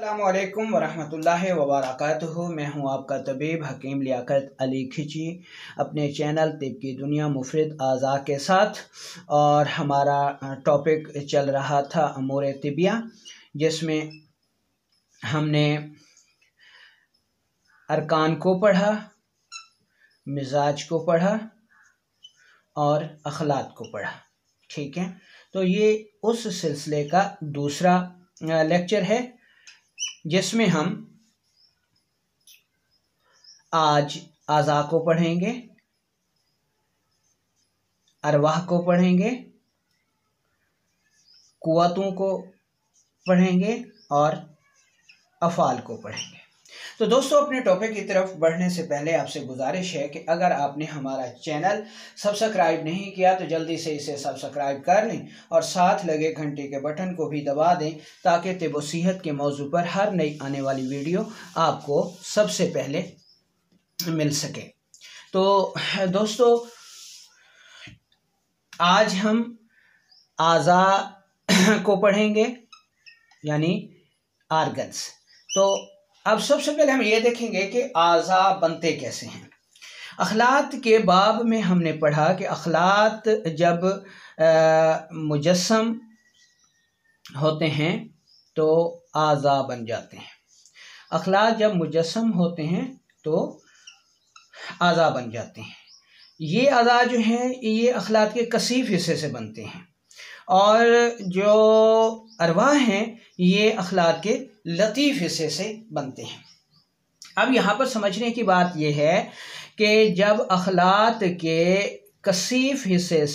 अस्सलामुअलैकुम वरहमतुल्लाहि वबरकातुहू। मैं हूं आपका तबीब हकीम लियाकत अली खिची अपने चैनल तिब की दुनिया मुफरद आज़ा के साथ। और हमारा टॉपिक चल रहा था अमूर तिबिया, जिसमें हमने अरकान को पढ़ा, मिजाज को पढ़ा और अखलाक को पढ़ा। ठीक है, तो ये उस सिलसिले का दूसरा लेक्चर है जिसमें हम आज आज़ा को पढ़ेंगे, अरवाह को पढ़ेंगे, कुव्वतों को पढ़ेंगे और अफ़ाल को पढ़ेंगे। तो दोस्तों, अपने टॉपिक की तरफ बढ़ने से पहले आपसे गुजारिश है कि अगर आपने हमारा चैनल सब्सक्राइब नहीं किया तो जल्दी से इसे सब्सक्राइब कर लें और साथ लगे घंटे के बटन को भी दबा दें, ताकि तिब व सेहत के मौजू पर हर नई आने वाली वीडियो आपको सबसे पहले मिल सके। तो दोस्तों, आज हम आज़ा को पढ़ेंगे, यानी आर्गन्स। तो अब सबसे पहले हम ये देखेंगे कि आज़ा बनते कैसे हैं। अखलात के बाब में हमने पढ़ा कि अखलात जब मुजस्सम होते हैं तो आज़ा बन जाते हैं। अखलात जब मुजस्सम होते हैं तो आज़ा बन जाते हैं। ये आज़ा जो हैं ये अखलात के कसीफ हिस्से से बनते हैं, और जो अरवाह हैं ये अखलाक के लतीफ़ हिस्से से बनते हैं। अब यहाँ पर समझने की बात यह है कि जब अखलाक के कसीफ हिस्से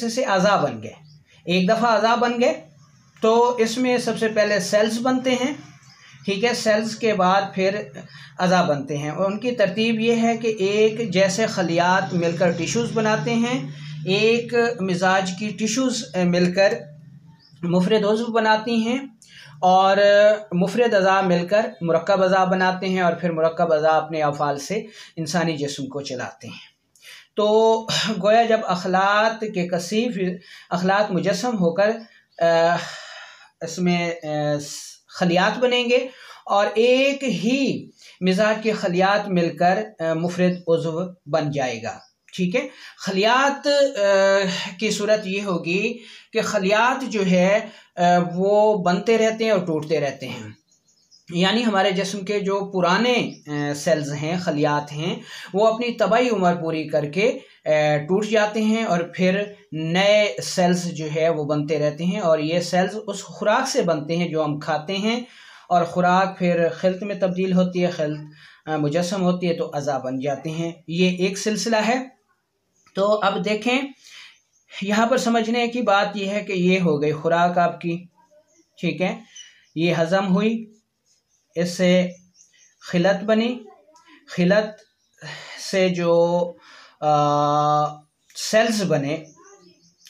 से आज़ा बन गए, एक दफ़ा आज़ा बन गए तो इसमें सबसे पहले सेल्स बनते हैं। ठीक है, सेल्स के बाद फिर अज़ा बनते हैं, और उनकी तरतीब ये है कि एक जैसे खलियात मिलकर टिश्यूज़ बनाते हैं, एक मिजाज की टिश्यूज़ मिलकर मुफरद उज़्व बनाती हैं, और मुफरद अज़ा मिलकर मुरक्कब अज़ा बनाते हैं, और फिर मुरक्कब अज़ा अपने अफ़ाल से इंसानी जिस्म को चलाते हैं। तो गोया जब अखलात के कसीफ अखलात मुजस्सम होकर इसमें खलियात बनेंगे, और एक ही मिजाज के खलियात मिलकर मुफरद उज़्व बन जाएगा। ठीक है, खलियात की सूरत ये होगी कि खलियात जो है वो बनते रहते हैं और टूटते रहते हैं। यानी हमारे जिस्म के जो पुराने सेल्स हैं, खलियात हैं, वो अपनी तबाही उम्र पूरी करके टूट जाते हैं, और फिर नए सेल्स जो है वो बनते रहते हैं। और ये सेल्स उस खुराक से बनते हैं जो हम खाते हैं, और खुराक फिर खिल्त में तब्दील होती है, खिल्त मुजस्सम होती है तो अज़ा बन जाते हैं। ये एक सिलसिला है। तो अब देखें, यहाँ पर समझने की बात यह है कि ये हो गई खुराक आपकी। ठीक है, ये हज़म हुई, इससे खिलत बनी, खिलत से जो सेल्स बने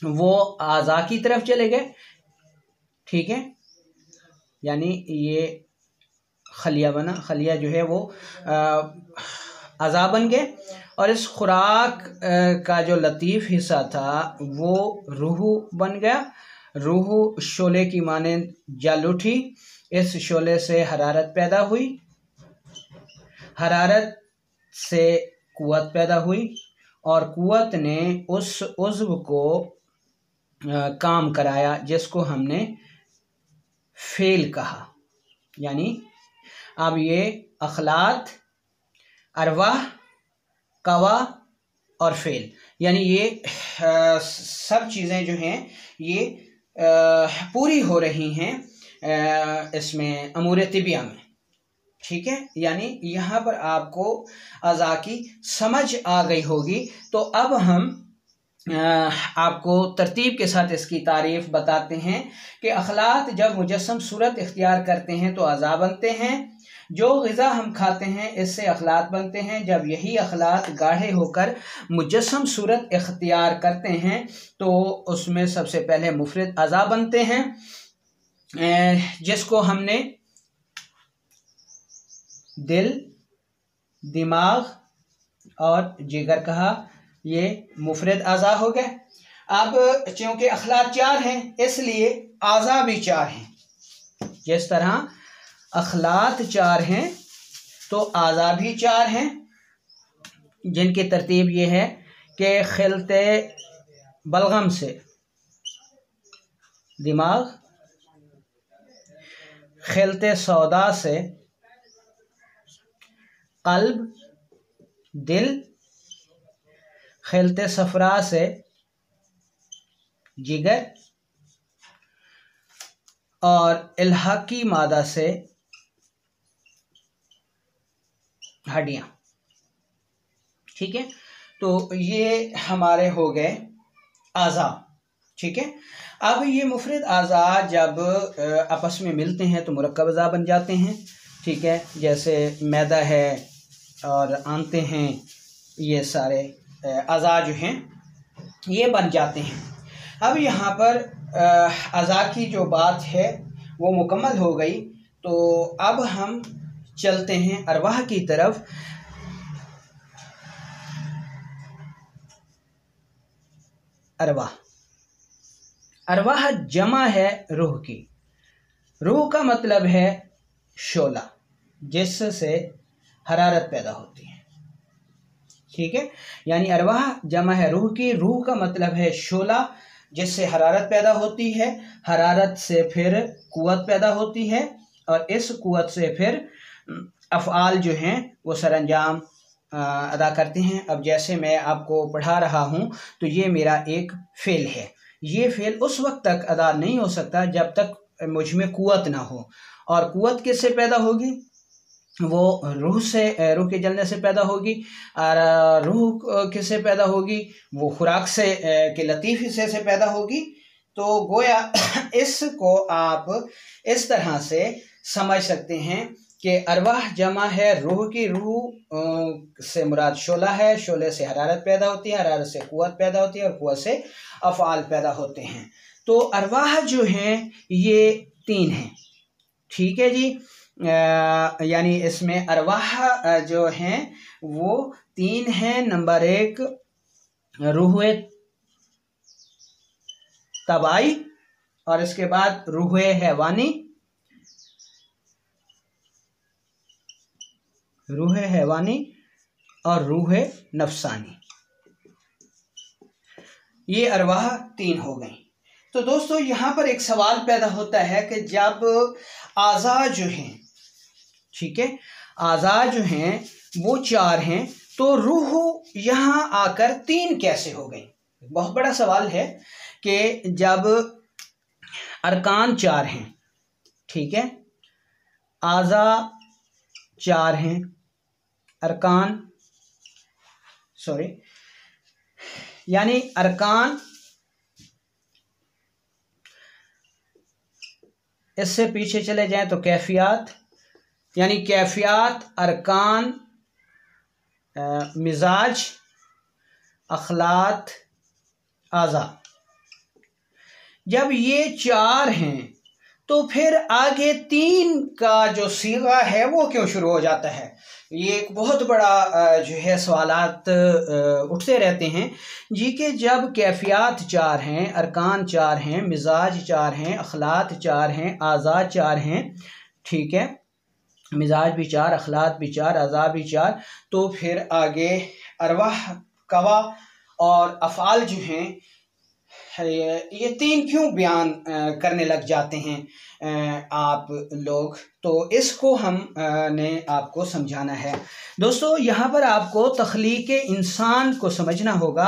वो आज़ा की तरफ चले गए। ठीक है, यानी ये खलिया बना, खलिया जो है वो अज़ा बन गए, और इस खुराक का जो लतीफ़ हिस्सा था वो रूह बन गया। रूह शोले की मानंद जल उठी, इस शोले से हरारत पैदा हुई, हरारत से कुव्वत पैदा हुई, और कुव्वत ने उस उज़्व को काम कराया जिसको हमने फ़ेल कहा। यानी अब ये अखलात, अरवाह, कवा और फ़ेल, यानी ये सब चीज़ें जो हैं ये पूरी हो रही हैं इसमें अमूर तिबिया में। ठीक है, यानी यहाँ पर आपको अज़ा की समझ आ गई होगी। तो अब हम आपको तरतीब के साथ इसकी तारीफ़ बताते हैं कि अखलात जब मुजस्सम सूरत इख्तियार करते हैं तो अज़ा बनते हैं। जो ग़िज़ा हम खाते हैं इससे अखलात बनते हैं। जब यही अखलात गाढ़े होकर मुजस्सम सूरत इख्तियार करते हैं तो उसमें सबसे पहले मुफरद अज़ा बनते हैं, जिसको हमने दिल, दिमाग और जिगर कहा। ये मुफरद अज़ा हो गए। अब चूँकि अखलाक 4 हैं इसलिए आज़ा भी 4 हैं। जिस तरह अखलात 4 हैं तो आज़ा भी 4 हैं, जिनकी तरतीब ये है कि खिलते बलगम से दिमाग, खिलते सौदा से कल्ब दिल, खिलते सफरा से जिगर और इल्हाकी मादा से हड्डियाँ। ठीक है, तो ये हमारे हो गए आज़ा। ठीक है, अब ये मुफरद आज़ा जब आपस में मिलते हैं तो मुरक्कब अज़ा बन जाते हैं। ठीक है, जैसे मैदा है और आंतें हैं, ये सारे अज़ा जो हैं ये बन जाते हैं। अब यहाँ पर अज़ा की जो बात है वो मुकम्मल हो गई, तो अब हम चलते हैं अरवाह की तरफ। अरवाह जमा है रूह की। रूह का मतलब है शोला, जिससे हरारत पैदा होती है। ठीक है, यानी अरवाह जमा है रूह की। रूह का मतलब है शोला, जिससे हरारत पैदा होती है। हरारत से फिर कुव्वत पैदा होती है और इस कुव्वत से फिर अफ़आल जो हैं वो सरअंजाम अदा करते हैं। अब जैसे मैं आपको पढ़ा रहा हूँ तो ये मेरा एक फ़ेल है। ये फ़ेल उस वक्त तक अदा नहीं हो सकता जब तक मुझ में कुव्वत ना हो। और कुव्वत किससे पैदा होगी? वो रूह से, रूह के जलने से पैदा होगी। और रूह किससे पैदा होगी? वो खुराक से के लतीफ़ हिस्से से पैदा होगी। तो गोया इसको आप इस तरह से समझ सकते हैं कि अरवाह जमा है रूह की। रूह से मुराद शोला है, शोले से हरारत पैदा होती है, हरारत से कुव्वत पैदा होती है और कुव्वत से अफ़आल पैदा होते हैं। तो अरवाह जो हैं ये 3 हैं। ठीक है जी, यानी इसमें अरवाह जो हैं वो 3 हैं। नंबर 1 रूह तबाई, और इसके बाद रूह हैवानी, रूह हैवानी और रूह नफसानी। ये अरवाह 3 हो गई। तो दोस्तों यहाँ पर एक सवाल पैदा होता है कि जब आज़ा जो हैं, ठीक है, आज़ा जो हैं वो 4 हैं, तो रूह यहाँ आकर 3 कैसे हो गई? बहुत बड़ा सवाल है कि जब अरकान 4 हैं, ठीक है, आज़ा 4 हैं, अरकान यानी अरकान, इससे पीछे चले जाएं तो कैफियात, यानी कैफियात, अरकान, मिजाज, अखलात, आज़ा। जब ये 4 हैं तो फिर आगे 3 का जो सीगा है वो क्यों शुरू हो जाता है? ये एक बहुत बड़ा जो है सवालात उठते रहते हैं जी, कि जब कैफियात 4 हैं, अरकान 4 हैं, मिजाज 4 हैं, अखलात 4 हैं, आज़ा 4 हैं, ठीक है, मिजाज भी 4, अखलात भी 4, आज़ा भी 4, तो फिर आगे अरवाह, कवा और अफ़आल जो हैं ये 3 क्यों बयान करने लग जाते हैं आप लोग? तो इसको हम ने आपको समझाना है। दोस्तों यहाँ पर आपको तख्लीक इंसान को समझना होगा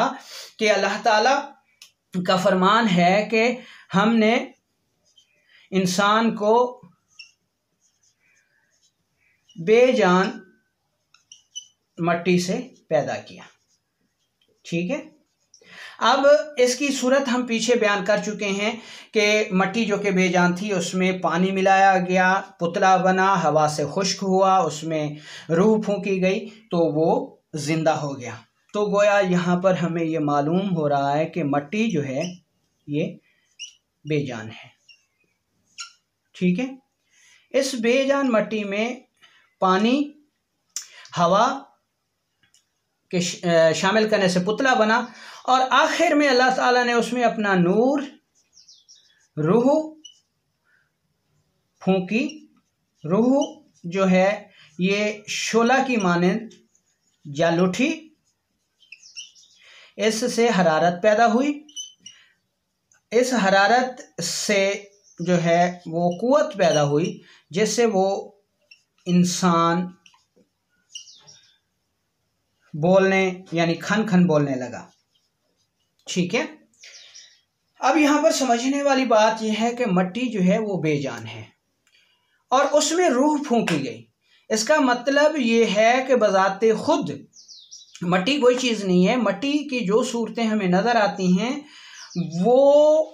कि अल्लाह ताला का फरमान है कि हमने इंसान को बेजान मट्टी से पैदा किया। ठीक है, अब इसकी सूरत हम पीछे बयान कर चुके हैं कि मट्टी जो कि बेजान थी उसमें पानी मिलाया गया, पुतला बना, हवा से खुश्क हुआ, उसमें रूह फूंकी गई तो वो जिंदा हो गया। तो गोया यहाँ पर हमें ये मालूम हो रहा है कि मट्टी जो है ये बेजान है। ठीक है, इस बेजान मट्टी में पानी, हवा के शामिल करने से पुतला बना और आखिर में अल्लाह ताला ने उसमें अपना नूर, रूह फूंकी। रूह जो है ये शोला की मानंद जल उठी, इससे हरारत पैदा हुई। इस हरारत से जो है वो कुव्वत पैदा हुई, जिससे वो इंसान बोलने यानी खन खन बोलने लगा। ठीक है। अब यहाँ पर समझने वाली बात यह है कि मट्टी जो है वो बेजान है और उसमें रूह फूंकी गई। इसका मतलब ये है कि बजाते खुद मट्टी कोई चीज़ नहीं है। मट्टी की जो सूरतें हमें नज़र आती हैं वो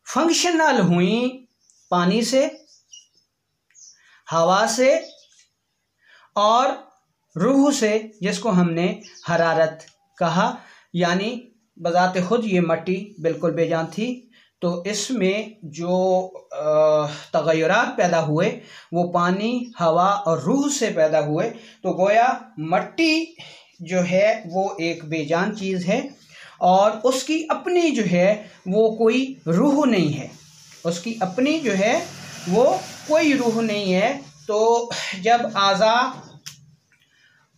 फंक्शनल हुई पानी से, हवा से और रूह से, जिसको हमने हरारत कहा। यानी बजाते खुद ये मट्टी बिल्कुल बेजान थी। तो इसमें जो तगय्युरात पैदा हुए वो पानी, हवा और रूह से पैदा हुए। तो गोया मट्टी जो है वो एक बेजान चीज़ है और उसकी अपनी जो है वो कोई रूह नहीं है। उसकी अपनी जो है वो कोई रूह नहीं है। तो जब आज़ा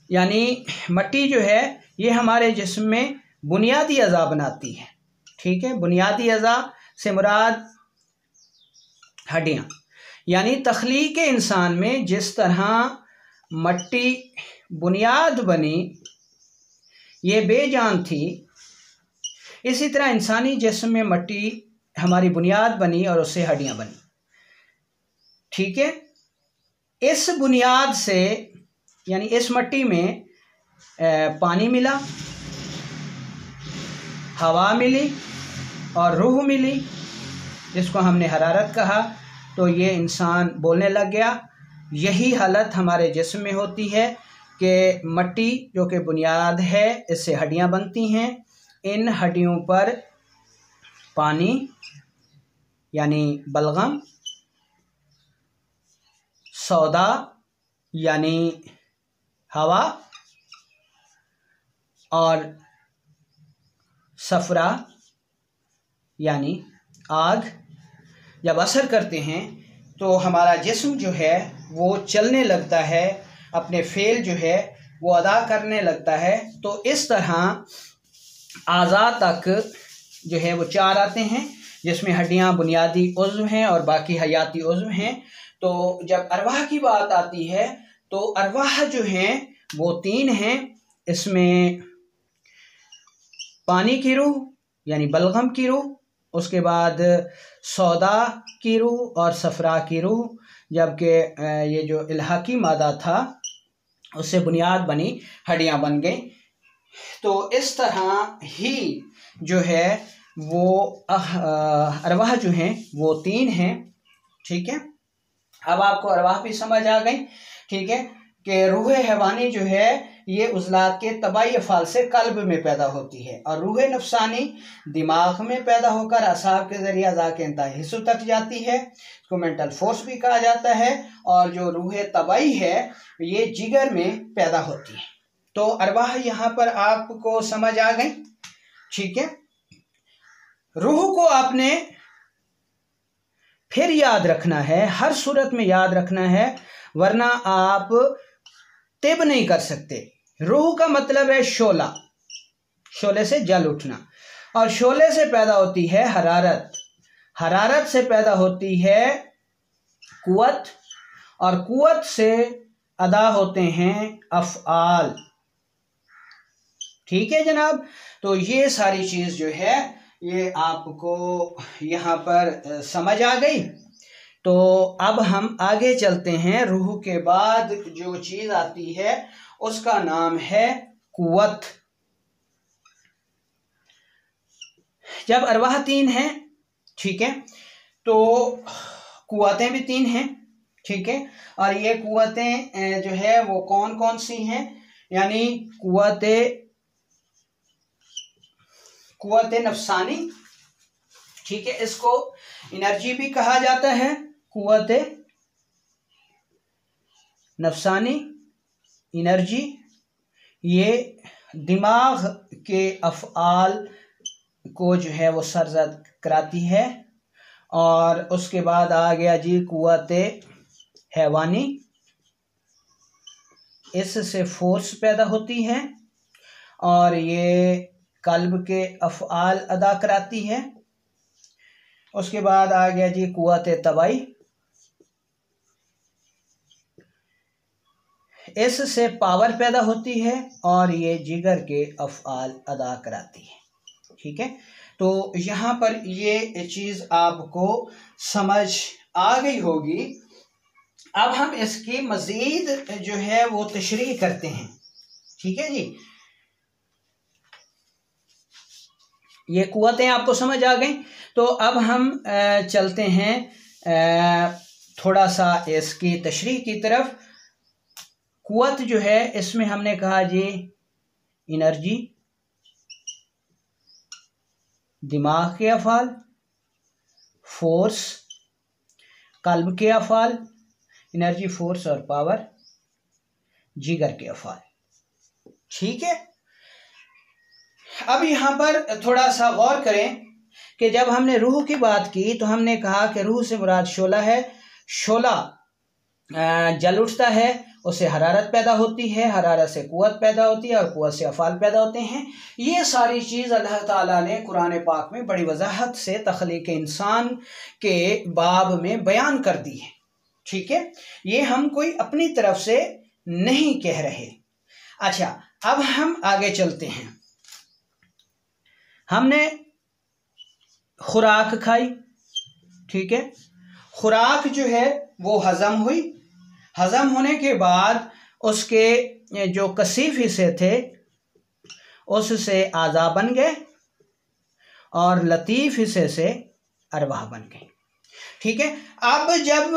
यानी मट्टी जो है ये हमारे जिस्म में बुनियादी अज़ा बनाती है। ठीक है। बुनियादी अज़ा से मुराद हड्डियाँ। यानी तख्लीक इंसान में जिस तरह मट्टी बुनियाद बनी, ये बेजान थी, इसी तरह इंसानी जिस्म में मट्टी हमारी बुनियाद बनी और उससे हड्डियाँ बनी। ठीक है। इस बुनियाद से यानी इस मट्टी में पानी मिला, हवा मिली और रूह मिली, जिसको हमने हरारत कहा। तो ये इंसान बोलने लग गया। यही हालत हमारे जिस्म में होती है कि मट्टी जो कि बुनियाद है, इससे हड्डियाँ बनती हैं। इन हड्डियों पर पानी यानी बलगम, सौदा यानी हवा और सफरा यानी आग जब असर करते हैं तो हमारा जिस्म जो है वो चलने लगता है, अपने फ़ेल जो है वो अदा करने लगता है। तो इस तरह आज़ा तक जो है वो चार आते हैं, जिसमें हड्डियाँ बुनियादी उज़्व हैं और बाकी हयाती उज़्व हैं। तो जब अरवाह की बात आती है तो अरवाह जो हैं वो तीन हैं। इसमें पानी की रूह यानी बलगम की रूह, उसके बाद सौदा की रूह और सफरा की रूह। जबकि ये जो इल्हाकी मादा था उससे बुनियाद बनी, हड्डियाँ बन गई। तो इस तरह ही जो है वो अरवाह जो हैं वो तीन हैं। ठीक है। अब आपको अरवाह भी समझ आ गई। ठीक है कि रूह हैवानी जो है ये उज़लात के तबाई अफ़ाल से कल्ब में पैदा होती है और रूह नफसानी दिमाग में पैदा होकर असाब के ज़रिए अज़ा के इंतहाई हिस्सों तक जाती है। इसको मेंटल फोर्स भी कहा जाता है। और जो रूह तबाई है ये जिगर में पैदा होती है। तो अरवाह यहाँ पर आपको समझ आ गई। ठीक है। रूह को आपने फिर याद रखना है, हर सूरत में याद रखना है, वरना आप तिब नहीं कर सकते। रूह का मतलब है शोला, शोले से जल उठना, और शोले से पैदा होती है हरारत, हरारत से पैदा होती है कुव्वत, और कुव्वत से अदा होते हैं अफ़आल। ठीक है जनाब। तो ये सारी चीज़ जो है ये आपको यहाँ पर समझ आ गई। तो अब हम आगे चलते हैं। रूह के बाद जो चीज़ आती है उसका नाम है कुव्वत। जब अरवाह तीन हैं, ठीक है, तो कुव्वतें भी तीन हैं। ठीक है। और ये कुव्वतें जो है वो कौन कौन सी हैं? यानी कुव्वत नफसानी, ठीक है, इसको एनर्जी भी कहा जाता है। कुव्वत नफसानी एनर्जी ये दिमाग के अफ़आल को जो है वो सरजद कराती है और उसके बाद आ गया जी कुव्वत हैवानी, इससे फोर्स पैदा होती है और ये कल्ब के अफ़आल अदा कराती है। उसके बाद आ गया जी कुव्वत तबाई, इससे पावर पैदा होती है और ये जिगर के अफ़आल अदा कराती है। ठीक है, तो यहाँ पर ये चीज़ आपको समझ आ गई होगी। अब हम इसकी मज़ीद जो है वो तशरीह करते हैं। ठीक है जी, ये कुव्वतें आपको समझ आ गई। तो अब हम चलते हैं थोड़ा सा इसकी तशरीह की तरफ। कुव्वत जो है इसमें हमने कहा जी एनर्जी, दिमाग के अफ़ाल, फोर्स, कल्ब के अफ़ाल, एनर्जी, फोर्स और पावर, जिगर के अफ़ाल। ठीक है, अब यहाँ पर थोड़ा सा गौर करें कि जब हमने रूह की बात की तो हमने कहा कि रूह से मुराद शोला है। शोला जल उठता है, उससे हरारत पैदा होती है, हरारत से कुव्वत पैदा होती है और कुव्वत से अफ़ाल पैदा होते हैं। ये सारी चीज़ अल्लाह ताला ने कुरान पाक में बड़ी वजाहत से तख्लीक इंसान के बाब में बयान कर दी है। ठीक है, ये हम कोई अपनी तरफ से नहीं कह रहे। अच्छा, अब हम आगे चलते हैं। हमने खुराक खाई, ठीक है, खुराक जो है वो हज़म हुई, हज़म होने के बाद उसके जो कसीफ हिस्से थे उससे आज़ा बन गए और लतीफ़ हिस्से से अरवाह बन गई। ठीक है, अब जब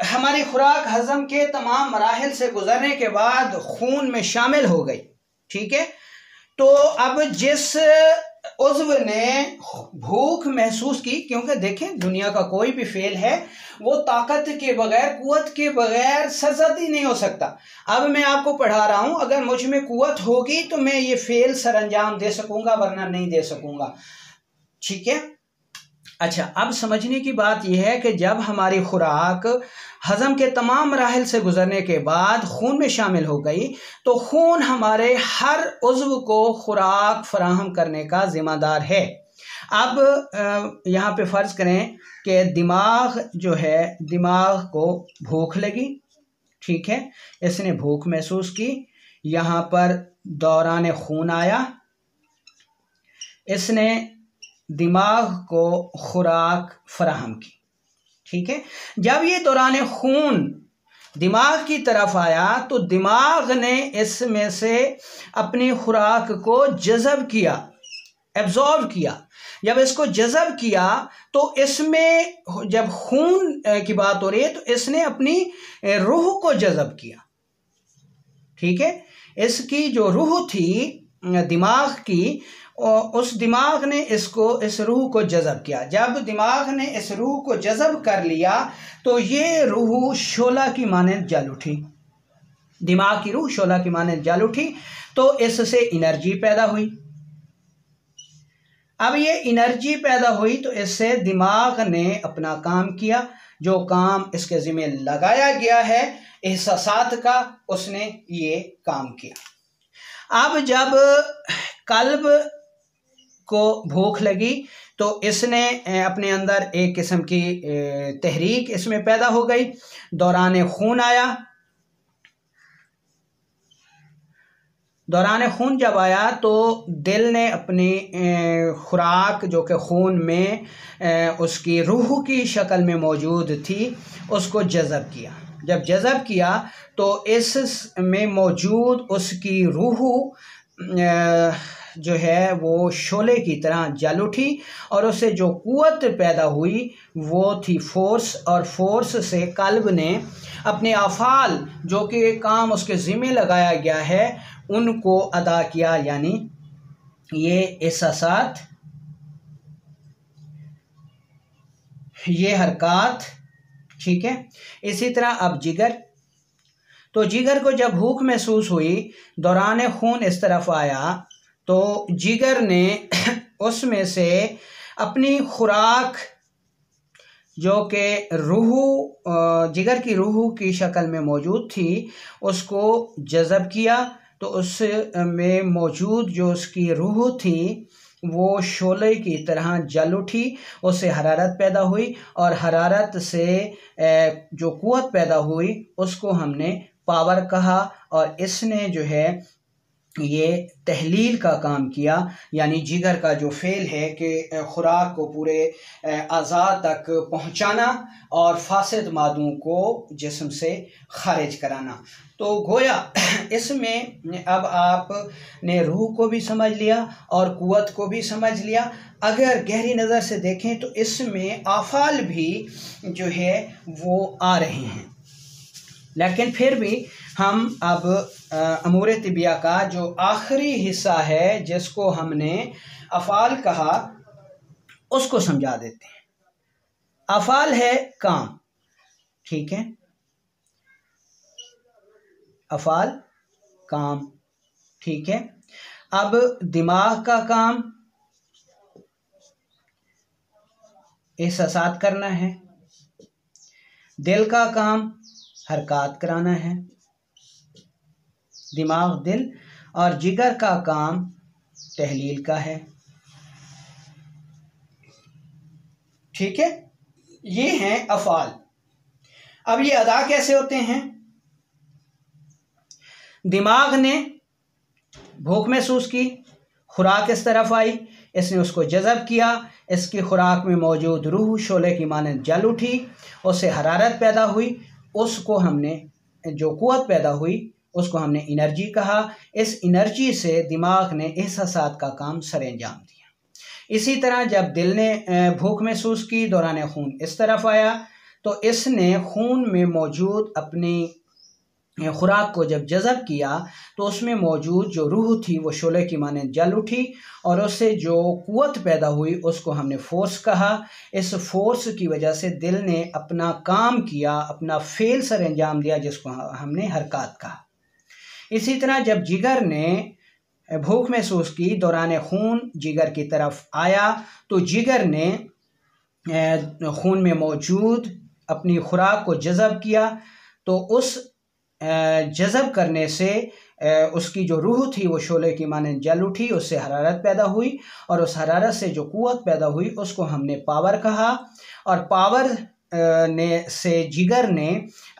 हमारी खुराक हज़म के तमाम मराहिल से गुजरने के बाद खून में शामिल हो गई, ठीक है, तो अब जिस उज़्व ने भूख महसूस की, क्योंकि देखें दुनिया का कोई भी फेल है वो ताकत के बगैर, कुव्वत के बगैर सरजदी नहीं हो सकता। अब मैं आपको पढ़ा रहा हूँ, अगर मुझ में कुव्वत होगी तो मैं ये फेल सर अंजाम दे सकूँगा, वरना नहीं दे सकूँगा। ठीक है, अच्छा, अब समझने की बात यह है कि जब हमारी खुराक हज़म के तमाम मराहिल से गुजरने के बाद खून में शामिल हो गई तो खून हमारे हर उज़्व को खुराक फराहम करने का ज़िम्मेदार है। अब यहाँ पे फ़र्ज़ करें कि दिमाग जो है, दिमाग को भूख लगी, ठीक है, इसने भूख महसूस की, यहाँ पर दौरान खून आया, इसने दिमाग को खुराक फराहम की। ठीक है, जब ये दौरान खून दिमाग की तरफ आया तो दिमाग ने इसमें से अपनी खुराक को जज़ब किया, एब्जॉर्ब किया। जब इसको जज़ब किया तो इसमें जब खून की बात हो रही है तो इसने अपनी रूह को जज़ब किया। ठीक है, इसकी जो रूह थी दिमाग की, उस दिमाग ने इस रूह को जज़ब किया। जब दिमाग ने इस रूह को जज़ब कर लिया तो ये रूह शोला की मानंद जल उठी, दिमाग की रूह शोला की मानंद जल उठी, तो इससे एनर्जी पैदा हुई। अब ये एनर्जी पैदा हुई तो इससे दिमाग ने अपना काम किया, जो काम इसके ज़िम्मे लगाया गया है एहसासात का, उसने ये काम किया। अब जब कल्ब को भूख लगी तो इसने अपने अंदर एक किस्म की तहरीक इसमें पैदा हो गई, दौरान खून आया। दौरान खून जब आया तो दिल ने अपनी खुराक जो कि खून में उसकी रूह की शक्ल में मौजूद थी उसको जज़ब किया। जब जज़ब किया तो इसमें मौजूद उसकी रूह जो है वो शोले की तरह जल उठी और उससे जो कुव्वत पैदा हुई वो थी फोर्स, और फोर्स से कल्ब ने अपने अफ़ाल जो कि काम उसके ज़िम्मे लगाया गया है उनको अदा किया, यानी ये एहसासात, ये हरकत। ठीक है, इसी तरह अब जिगर, तो जिगर को जब भूख महसूस हुई, दौरान खून इस तरफ आया तो जिगर ने उसमें से अपनी खुराक जो कि रूह जिगर की रूह की शक्ल में मौजूद थी, उसको जज़ब किया तो उस में मौजूद जो उसकी रूह थी वो शोले की तरह जल उठी, उससे हरारत पैदा हुई और हरारत से जो क़ुव्वत पैदा हुई उसको हमने पावर कहा। और इसने जो है ये तहलील का काम किया, यानी जिगर का जो फ़ेल है कि खुराक को पूरे अज़ा तक पहुंचाना और फासिद मादों को जिस्म से खारिज कराना। तो गोया इसमें अब आपने रूह को भी समझ लिया और क़ुव्वत को भी समझ लिया। अगर गहरी नज़र से देखें तो इसमें आफ़ाल भी जो है वो आ रहे हैं, लेकिन फिर भी हम अब अमूर तिबिया का जो आखिरी हिस्सा है जिसको हमने अफ़ाल कहा उसको समझा देते हैं। अफ़ाल है काम, ठीक है, अफ़ाल काम, ठीक है। अब दिमाग का काम एहसासात करना है, दिल का काम हरकत कराना है, दिमाग दिल और जिगर का काम तहलील का है, ठीक है। ये हैं अफ़ाल। अब ये अदा कैसे होते हैं? दिमाग ने भूख महसूस की, खुराक इस तरफ आई, इसने उसको जज़ब किया, इसकी खुराक में मौजूद रूह शोले की मानंद जल उठी, उससे हरारत पैदा हुई, उसको हमने जो क़ुव्वत पैदा हुई उसको हमने एनर्जी कहा। इस एनर्जी से दिमाग ने एहसासात का काम सरअंजाम दिया। इसी तरह जब दिल ने भूख महसूस की, दौरान खून इस तरफ आया तो इसने खून में मौजूद अपनी खुराक को जब जज़ब किया तो उसमें मौजूद जो रूह थी वो शोले की मानंद जल उठी और उससे जो क़ुव्वत पैदा हुई उसको हमने फ़ोर्स कहा। इस फोर्स की वजह से दिल ने अपना काम किया, अपना फ़ेल सर अंजाम दिया, जिसको हमने हरकत कहा। इसी तरह जब जिगर ने भूख महसूस की, दौरान खून जिगर की तरफ आया तो जिगर ने खून में मौजूद अपनी खुराक को जज़ब किया, तो उस जज़ब करने से उसकी जो रूह थी वो शोले की मानंद जल उठी, उससे हरारत पैदा हुई और उस हरारत से जो क़ुव्वत पैदा हुई उसको हमने पावर कहा। और पावर से जिगर ने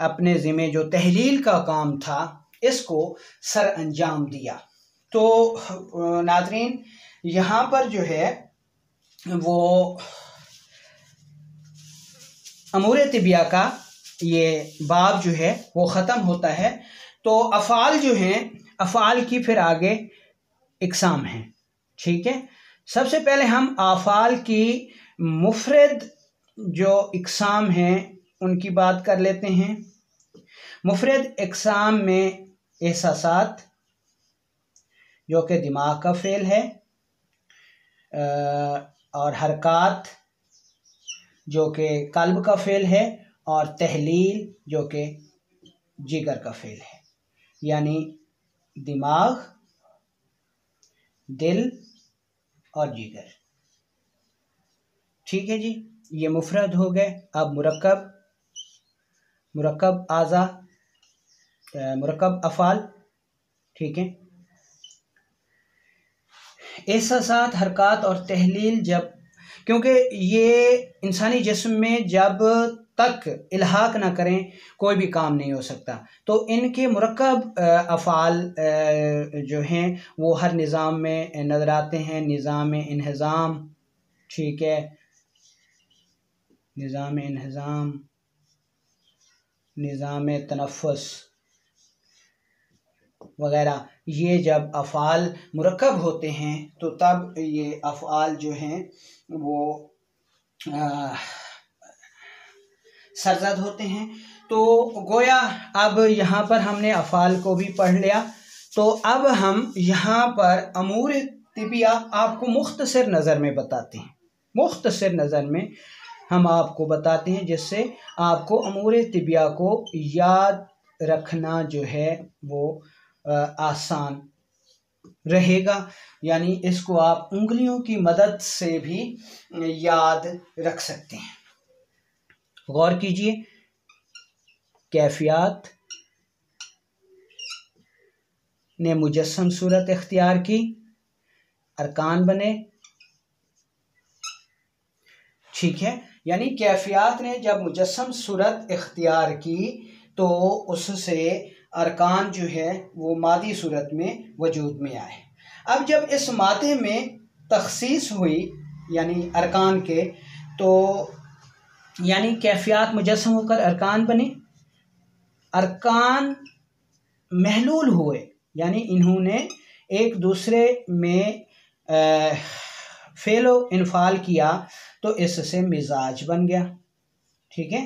अपने ज़िम्मे जो तहलील का काम था इसको सर अंजाम दिया। तो नाज़रीन, यहाँ पर जो है वो अमूर तिबिया का ये बाब जो है वो ख़त्म होता है। तो अफ़ाल जो हैं, अफ़ाल की फिर आगे इक़साम हैं, ठीक है। सबसे पहले हम अफ़ाल की मुफ़रद जो इक़साम हैं उनकी बात कर लेते हैं। मुफ़रद इक़साम में एहसासात जो कि दिमाग का फ़ेल है, और हरकत जो कि कल्ब का फ़ेल है, और तहलील जो कि जिगर का फ़ेल है, यानी दिमाग, दिल और जिगर, ठीक है जी। ये मुफ़रद हो गए। अब मुरक्कब आज़ा, मुरक्कब अफ़ाल, ठीक है। एहसासात, हरकत और तहलील, जब क्योंकि ये इंसानी जिस्म में जब तक इल्हाक ना करें कोई भी काम नहीं हो सकता, तो इनके मुरक्कब अफ़ाल जो हैं वो हर निज़ाम में नज़र आते हैं। निज़ाम इंहिज़ाम, ठीक है, निज़ाम इंहिज़ाम, निज़ाम तनफ़ुस वगैरह, ये जब अफ़ाल मुरक्कब होते हैं तो तब ये अफ़ाल जो हैं वो सरजद होते हैं। तो गोया अब यहाँ पर हमने अफ़ाल को भी पढ़ लिया, तो अब हम यहाँ पर अमूर तिबिया आपको मुख्तसर नज़र में बताते हैं। मुख्तसर नज़र में हम आपको बताते हैं जिससे आपको अमूर तिबिया को याद रखना जो है वो आसान रहेगा, यानी इसको आप उंगलियों की मदद से भी याद रख सकते हैं। गौर कीजिए, कैफियत ने मुजस्सम सूरत इख्तियार की, अरकान बने। ठीक है, यानी कैफियत ने जब मुजस्सम सूरत इख्तियार की तो उससे अरकान जो है वो मादी सूरत में वजूद में आए। अब जब इस मादे में तखसीस हुई यानी अरकान के, तो यानी कैफियत मुजस्सम होकर अरकान बने, अरकान महलूल हुए, यानी इन्होंने एक दूसरे में फेलो इनफाल किया तो इससे मिजाज बन गया। ठीक है,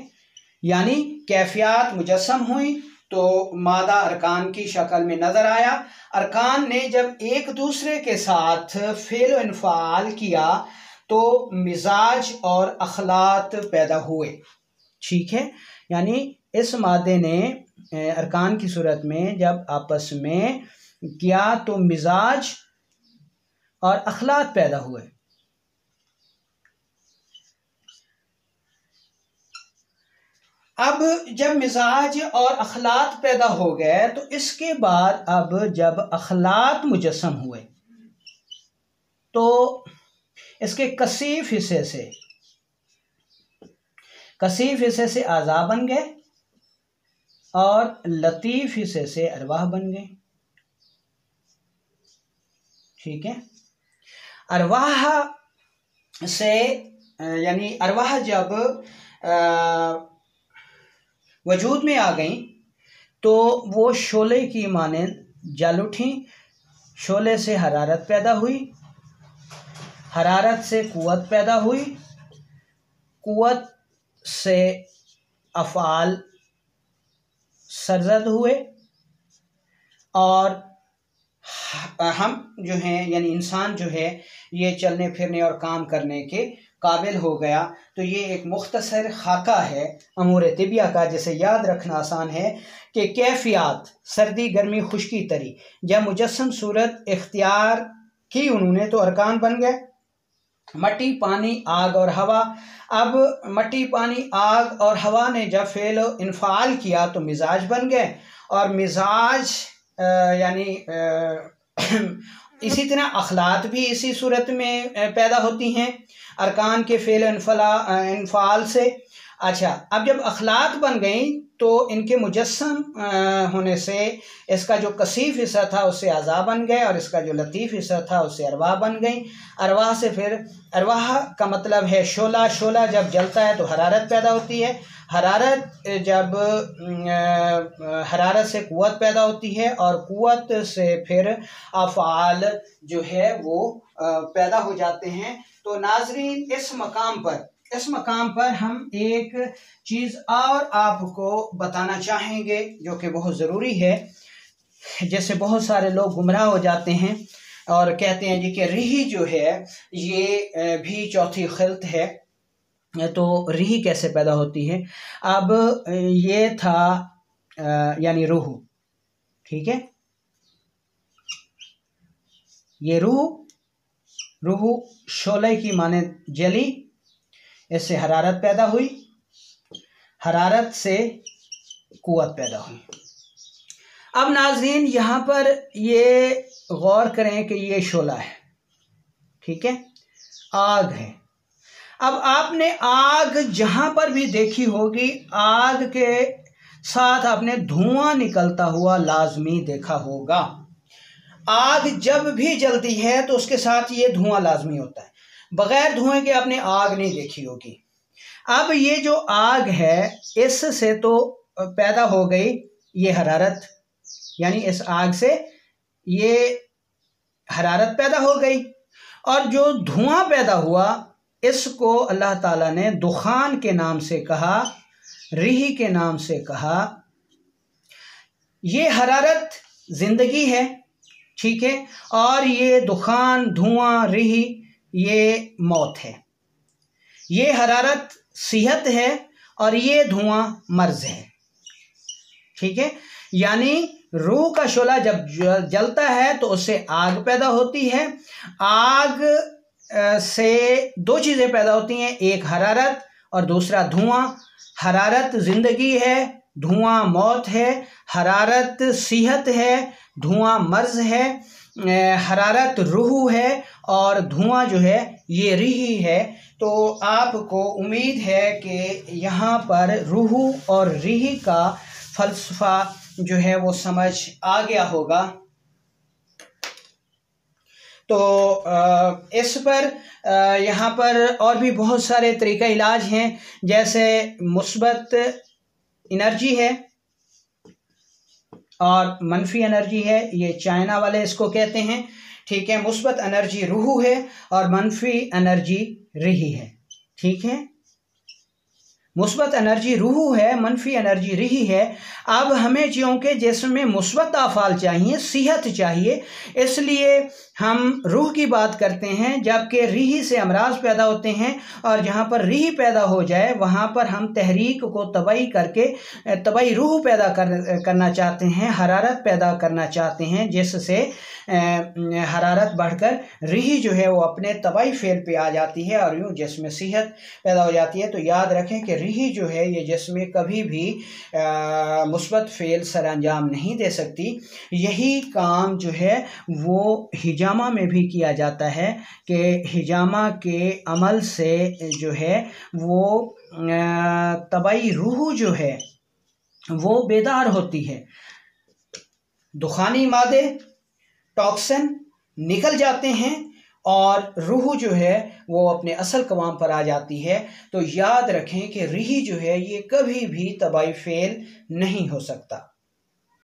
यानी कैफियत मुजस्सम हुई तो मादा अरकान की शक्ल में नजर आया। अरकान ने जब एक दूसरे के साथ फेलो इनफाल किया तो मिजाज और अखलात पैदा हुए। ठीक है, यानी इस मादे ने अरकान की सूरत में जब आपस में किया तो मिजाज और अखलात पैदा हुए। अब जब मिजाज और अखलात पैदा हो गए तो इसके बाद अब जब अखलात मुजस्सम हुए तो इसके कसीफ हिस्से से आज़ा बन गए और लतीफ़ हिस्से से अरवाह बन गए। ठीक है, अरवाह से यानी अरवाह जब वजूद में आ गई तो वो शोले की मानंद जल उठी, शोले से हरारत पैदा हुई, हरारत से कुव्वत पैदा हुई, कुव्वत से अफ़आल सरजद हुए और हम जो हैं यानी इंसान जो है ये चलने फिरने और काम करने के काबिल हो गया। तो ये एक मुख्तसर खाका है अमूर तिबिया का, जिसे याद रखना आसान है कि कैफियत सर्दी गर्मी खुश्की तरी जब मुजस्सम सूरत इख्तियार की उन्होंने तो अरकान बन गए, मट्टी पानी आग और हवा। अब मट्टी पानी आग और हवा ने जब फेल इनफाल किया तो मिजाज बन गए और मिजाज यानी इसी तरह अखलात भी इसी सूरत में पैदा होती हैं अरकान के फेल इनफाल से। अच्छा, अब जब अखलात बन गई तो इनके मुजस्सम होने से इसका जो कसीफ हिस्सा था उससे आज़ा बन गए और इसका जो लतीफ़ हिस्सा था उससे अरवाह बन गई। अरवाह से फिर अरवाह का मतलब है शोला, शोला जब जलता है तो हरारत पैदा होती है, हरारत जब हरारत से कुव्वत पैदा होती है और कुव्वत से फिर अफ़आल जो है वो पैदा हो जाते हैं। तो नाज़रीन इस मकाम पर हम एक चीज़ और आपको बताना चाहेंगे जो कि बहुत ज़रूरी है, जैसे बहुत सारे लोग गुमराह हो जाते हैं और कहते हैं जी कि रिही जो है ये भी चौथी खिल्त है, तो रिही कैसे पैदा होती है। अब ये था यानी रूह, ठीक है, ये रूह शोले की माने जली, इससे हरारत पैदा हुई, हरारत से कुव्वत पैदा हुई। अब नाज़रीन यहाँ पर ये गौर करें कि ये शोला है, ठीक है, आग है। अब आपने आग जहाँ पर भी देखी होगी आग के साथ आपने धुआं निकलता हुआ लाजमी देखा होगा। आग जब भी जलती है तो उसके साथ ये धुआं लाजमी होता है, बगैर धुएं के आपने आग नहीं देखी होगी। अब ये जो आग है इससे तो पैदा हो गई ये हरारत, यानी इस आग से ये हरारत पैदा हो गई और जो धुआं पैदा हुआ इसको अल्लाह ताला ने दुखान के नाम से कहा, रिही के नाम से कहा। ये हरारत जिंदगी है, ठीक है, और ये दुखान धुआं रिही ये मौत है। ये हरारत सेहत है और ये धुआं मर्ज है, ठीक है। यानी रूह का शोला जब जलता है तो उससे आग पैदा होती है। आग से दो चीज़ें पैदा होती हैं, एक हरारत और दूसरा धुआं। हरारत ज़िंदगी है, धुआं मौत है। हरारत सेहत है, धुआं मर्ज है। हरारत रूह है और धुआं जो है ये रीही है। तो आपको उम्मीद है कि यहाँ पर रूह और रीही का फ़लसफ़ा जो है वो समझ आ गया होगा। तो इस पर यहाँ पर और भी बहुत सारे तरीक़ा इलाज हैं, जैसे मुस्बत एनर्जी है और मनफी एनर्जी है, ये चाइना वाले इसको कहते हैं, ठीक है। मुस्बत एनर्जी रूह है और मनफी एनर्जी रीही है, ठीक है। मुस्बत एनर्जी रूह है, मनफी एनर्जी रीही है। अब हमें चूँकि जिसमें मुस्बत आफ़ाल चाहिए, सेहत चाहिए, इसलिए हम रूह की बात करते हैं, जबकि रीही से अमराज पैदा होते हैं। और जहाँ पर रीही पैदा हो जाए वहाँ पर हम तहरीक को तबाही करके तबाही रूह पैदा करना चाहते हैं, हरारत पैदा करना चाहते हैं, जिससे हरारत बढ़कर रीही जो है वो अपने तबाही फेल पे आ जाती है और यूँ जिसमें सेहत पैदा हो जाती है। तो याद रखें कि रीही जो है ये जिसमें कभी भी मुस्बत फेल सर अंजाम नहीं दे सकती। यही काम जो है वो हिजामा में भी किया जाता है कि हिजामा के अमल से जो है वो तबाही रूह जो है वो बेदार होती है, दुखानी मादे टॉक्सिन निकल जाते हैं और रूह जो है वो अपने असल कवाम पर आ जाती है। तो याद रखें कि रीही जो है ये कभी भी तबाही फेल नहीं हो सकता।